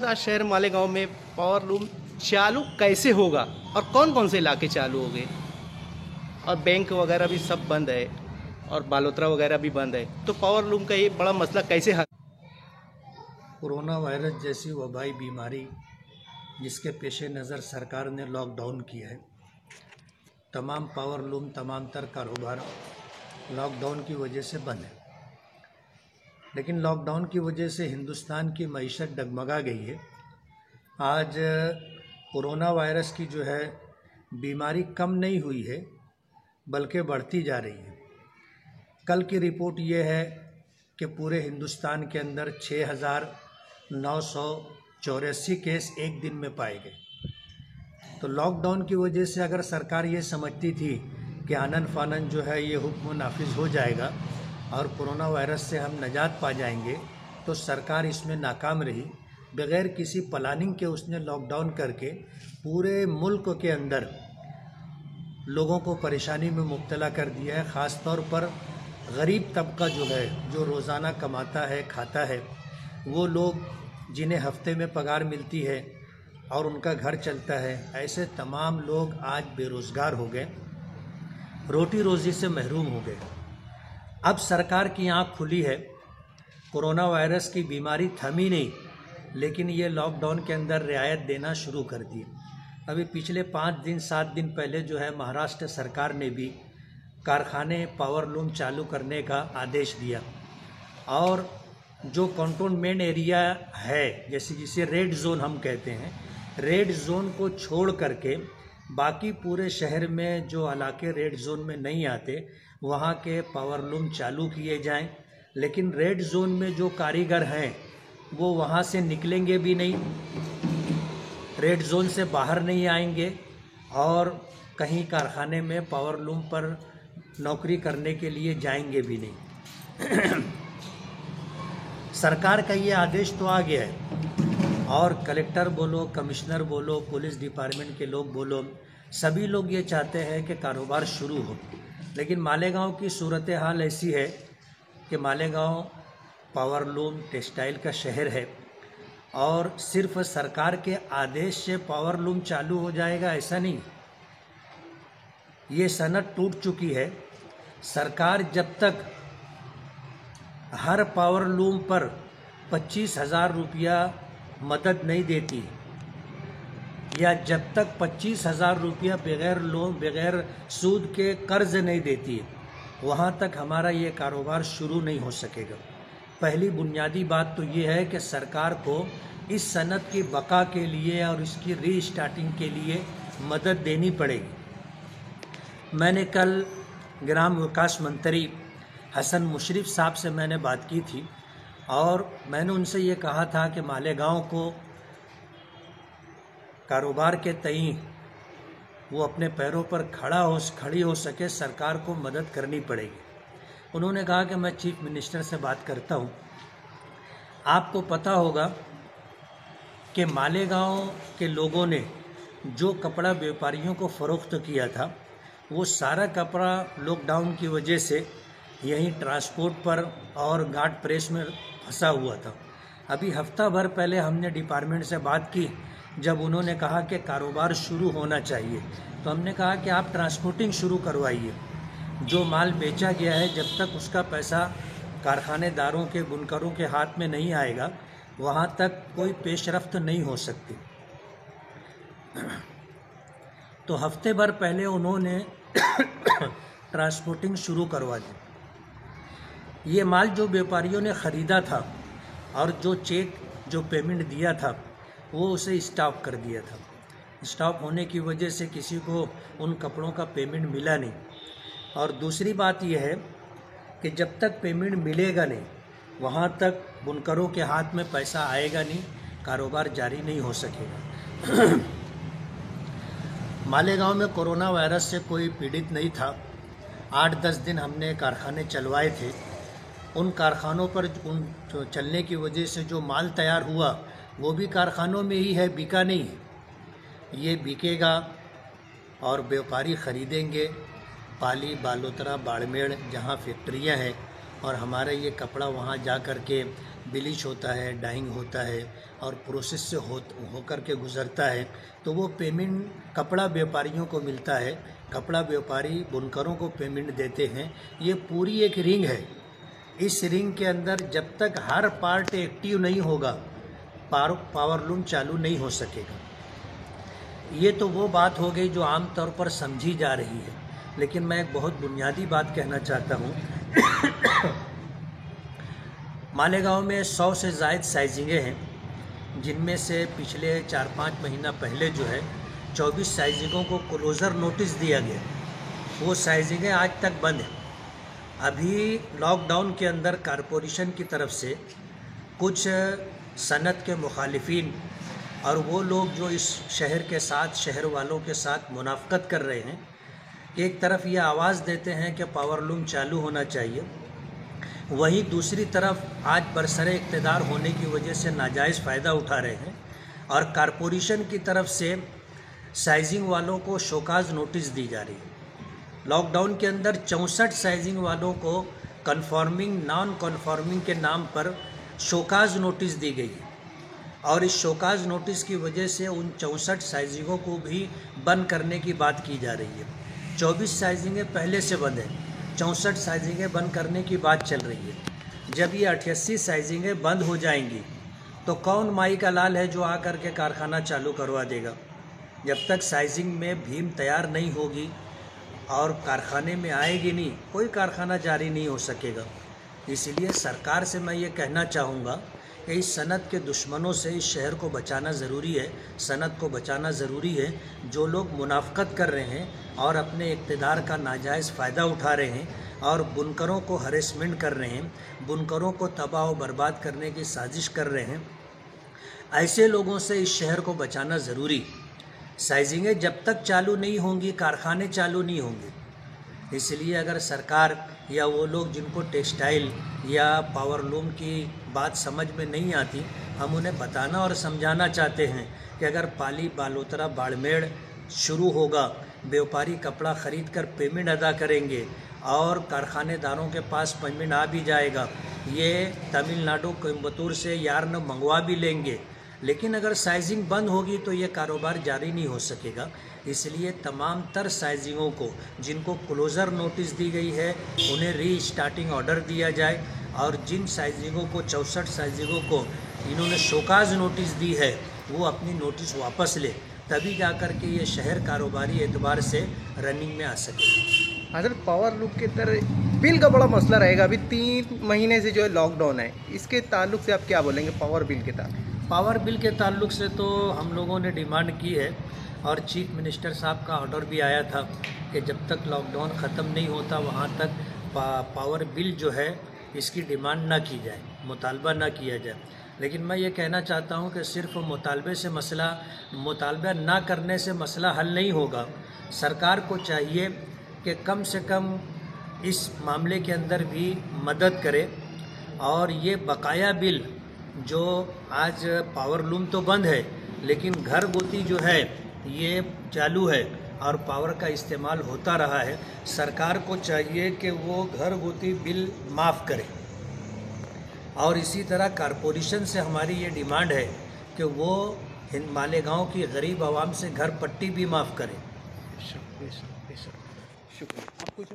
प्रकाश शहर मालेगांव में power loom चालू कैसे होगा और कौन कौन से इलाके चालू हो गए, और बैंक वगैरह भी सब बंद है और बालोतरा वगैरह भी बंद है, तो पावर लूम का ये बड़ा मसला कैसे हल? कोरोना वायरस जैसी वबाई बीमारी जिसके पेश नज़र सरकार ने लॉकडाउन किया है, तमाम पावर लूम तमाम तर कारोबार लॉकडाउन की वजह से बंद है। लेकिन लॉकडाउन की वजह से हिंदुस्तान की मईशत डगमगा गई है। आज कोरोना वायरस की जो है बीमारी कम नहीं हुई है बल्कि बढ़ती जा रही है। कल की रिपोर्ट ये है कि पूरे हिंदुस्तान के अंदर 6,984 केस एक दिन में पाए गए। तो लॉकडाउन की वजह से अगर सरकार ये समझती थी कि आनन फानन जो है ये हुक्म नाफिज हो जाएगा और कोरोना वायरस से हम निजात पा जाएंगे, तो सरकार इसमें नाकाम रही। बग़ैर किसी प्लानिंग के उसने लॉकडाउन करके पूरे मुल्क के अंदर लोगों को परेशानी में मुब्तला कर दिया है। ख़ास तौर पर गरीब तबका जो है, जो रोज़ाना कमाता है खाता है, वो लोग जिन्हें हफ्ते में पगार मिलती है और उनका घर चलता है, ऐसे तमाम लोग आज बेरोज़गार हो गए, रोटी रोज़ी से महरूम हो गए। अब सरकार की आँख खुली है, कोरोना वायरस की बीमारी थमी नहीं, लेकिन ये लॉकडाउन के अंदर रियायत देना शुरू कर दी। अभी पिछले 5-7 दिन पहले जो है महाराष्ट्र सरकार ने भी कारखाने पावर लूम चालू करने का आदेश दिया, और जो कंटोनमेंट एरिया है, जैसे जिसे रेड जोन हम कहते हैं, रेड जोन को छोड़ करके बाकी पूरे शहर में जो इलाके रेड जोन में नहीं आते वहाँ के पावर लूम चालू किए जाएं। लेकिन रेड जोन में जो कारीगर हैं वो वहाँ से निकलेंगे भी नहीं, रेड जोन से बाहर नहीं आएंगे और कहीं कारखाने में पावर लूम पर नौकरी करने के लिए जाएंगे भी नहीं। सरकार का ये आदेश तो आ गया है, और कलेक्टर बोलो, कमिश्नर बोलो, पुलिस डिपार्टमेंट के लोग बोलो, सभी लोग ये चाहते हैं कि कारोबार शुरू हो। लेकिन मालेगांव की सूरत हाल ऐसी है कि मालेगांव पावर लूम टेक्सटाइल का शहर है, और सिर्फ सरकार के आदेश से पावर लूम चालू हो जाएगा ऐसा नहीं। ये सनद टूट चुकी है। सरकार जब तक हर पावर लूम पर 25,000 रुपया मदद नहीं देती, या जब तक 25,000 रुपया बगैर लोन बगैर सूद के कर्ज नहीं देती, वहाँ तक हमारा ये कारोबार शुरू नहीं हो सकेगा। पहली बुनियादी बात तो ये है कि सरकार को इस सनद की बका के लिए और इसकी रीस्टार्टिंग के लिए मदद देनी पड़ेगी। मैंने कल ग्राम विकास मंत्री हसन मुशर्रफ साहब से मैंने बात की थी, और मैंने उनसे ये कहा था कि मालेगांव को कारोबार के तई वो अपने पैरों पर खड़ी हो सके, सरकार को मदद करनी पड़ेगी। उन्होंने कहा कि मैं चीफ मिनिस्टर से बात करता हूँ। आपको पता होगा कि मालेगांव के लोगों ने जो कपड़ा व्यापारियों को फ़रोख्त किया था, वो सारा कपड़ा लॉकडाउन की वजह से यहीं ट्रांसपोर्ट पर और गार्ड प्रेस में फंसा हुआ था। अभी हफ्ता भर पहले हमने डिपार्टमेंट से बात की, जब उन्होंने कहा कि कारोबार शुरू होना चाहिए, तो हमने कहा कि आप ट्रांसपोर्टिंग शुरू करवाइए। जो माल बेचा गया है, जब तक उसका पैसा कारखानेदारों के बुनकरों के हाथ में नहीं आएगा, वहाँ तक कोई पेशरफ्त नहीं हो सकती। तो हफ्ते भर पहले उन्होंने ट्रांसपोर्टिंग शुरू करवा दी। ये माल जो व्यापारियों ने ख़रीदा था और जो चेक जो पेमेंट दिया था, वो उसे स्टॉप कर दिया था। स्टॉप होने की वजह से किसी को उन कपड़ों का पेमेंट मिला नहीं। और दूसरी बात यह है कि जब तक पेमेंट मिलेगा नहीं, वहाँ तक बुनकरों के हाथ में पैसा आएगा नहीं, कारोबार जारी नहीं हो सकेगा। मालेगांव में कोरोना वायरस से कोई पीड़ित नहीं था। 8-10 दिन हमने कारखाने चलवाए थे। उन कारखानों पर उन चलने की वजह से जो माल तैयार हुआ वो भी कारखानों में ही है, बिका नहीं है। ये बिकेगा और व्यापारी ख़रीदेंगे। पाली, बालोतरा, बाड़मेर जहाँ फैक्ट्रियाँ हैं, और हमारा ये कपड़ा वहाँ जा कर के ब्लीच होता है, डाइंग होता है और प्रोसेस से होकर के गुजरता है, तो वो पेमेंट कपड़ा व्यापारियों को मिलता है, कपड़ा व्यापारी बुनकरों को पेमेंट देते हैं। ये पूरी एक रिंग है। इस रिंग के अंदर जब तक हर पार्ट एक्टिव नहीं होगा पावरलूम चालू नहीं हो सकेगा। ये तो वो बात हो गई जो आम तौर पर समझी जा रही है, लेकिन मैं एक बहुत बुनियादी बात कहना चाहता हूँ। मालेगांव में 100 से ज़ायद साइजिंगें हैं, जिनमें से पिछले 4-5 महीना पहले जो है 24 साइजिंगों को क्लोज़र नोटिस दिया गया। वो साइजिंगें आज तक बंद हैं। अभी लॉकडाउन के अंदर कारपोरेशन की तरफ से कुछ सनत के मुखालिफिन और वो लोग जो इस शहर के साथ, शहर वालों के साथ मुनाफ़कत कर रहे हैं कि एक तरफ ये आवाज़ देते हैं कि पावरलूम चालू होना चाहिए, वहीं दूसरी तरफ आज बरसरे इक़्तिदार होने की वजह से नाजायज़ फ़ायदा उठा रहे हैं और कारपोरेशन की तरफ से साइजिंग वालों को शोकाज़ नोटिस दी जा रही है। लॉकडाउन के अंदर 64 साइजिंग वालों को कन्फॉर्मिंग, नॉन कन्फॉर्मिंग के नाम पर शोकाज़ नोटिस दी गई है और इस शोकाज़ नोटिस की वजह से उन 64 साइजिंगों को भी बंद करने की बात की जा रही है। 24 साइजिंगें पहले से बंद हैं, 64 साइजिंगें बंद करने की बात चल रही है। जब ये 88 साइजिंगें बंद हो जाएंगी तो कौन माई का लाल है जो आकर के कारखाना चालू करवा देगा? जब तक साइजिंग में भीम तैयार नहीं होगी और कारखाने में आएगी नहीं, कोई कारखाना जारी नहीं हो सकेगा। इसलिए सरकार से मैं ये कहना चाहूँगा कि इस सनत के दुश्मनों से इस शहर को बचाना ज़रूरी है, सनत को बचाना ज़रूरी है। जो लोग मुनाफ़कत कर रहे हैं और अपने इक़्तिदार का नाजायज़ फ़ायदा उठा रहे हैं और बुनकरों को हरेसमेंट कर रहे हैं, बुनकरों को तबाह व बर्बाद करने की साजिश कर रहे हैं, ऐसे लोगों से इस शहर को बचाना ज़रूरी। साइजिंगें जब तक चालू नहीं होंगी, कारखाने चालू नहीं होंगे। इसलिए अगर सरकार या वो लोग जिनको टेक्सटाइल या पावरलूम की बात समझ में नहीं आती, हम उन्हें बताना और समझाना चाहते हैं कि अगर पाली, बालोतरा, बाड़मेड़ शुरू होगा, व्यापारी कपड़ा ख़रीद कर पेमेंट अदा करेंगे और कारखानेदारों के पास पेमेंट आ भी जाएगा, ये तमिलनाडु, कोयम्बतूर से यार्न मंगवा भी लेंगे। लेकिन अगर साइजिंग बंद होगी तो ये कारोबार जारी नहीं हो सकेगा। इसलिए तमाम तर साइजिंगों को जिनको क्लोज़र नोटिस दी गई है उन्हें रीस्टार्टिंग ऑर्डर दिया जाए और जिन साइजिंगों को 64 साइजिंगों को इन्होंने शोकाज़ नोटिस दी है वो अपनी नोटिस वापस ले, तभी जाकर के ये शहर कारोबारी एतबार से रनिंग में आ सकेगा। हाँ सर, पावरलूम के अंदर बिल का बड़ा मसला रहेगा। अभी 3 महीने से जो है लॉकडाउन है, इसके ताल्लुक से आप क्या बोलेंगे? पावर बिल के ताल्लुक पावर बिल के ताल्लुक से तो हम लोगों ने डिमांड की है और चीफ मिनिस्टर साहब का ऑर्डर भी आया था कि जब तक लॉकडाउन ख़त्म नहीं होता वहाँ तक पावर बिल जो है इसकी डिमांड ना की जाए, मुतालबा ना किया जाए। लेकिन मैं ये कहना चाहता हूँ कि सिर्फ मुतालबा ना करने से मसला हल नहीं होगा। सरकार को चाहिए कि कम से कम इस मामले के अंदर भी मदद करे और ये बकाया बिल जो आज पावरलूम तो बंद है लेकिन घर गुती जो है ये चालू है और पावर का इस्तेमाल होता रहा है, सरकार को चाहिए कि वो घर गुती बिल माफ़ करे। और इसी तरह कारपोरेशन से हमारी ये डिमांड है कि वो मालेगांव की गरीब आवाम से घर पट्टी भी माफ़ करे। शुक्रिया। आप कुछ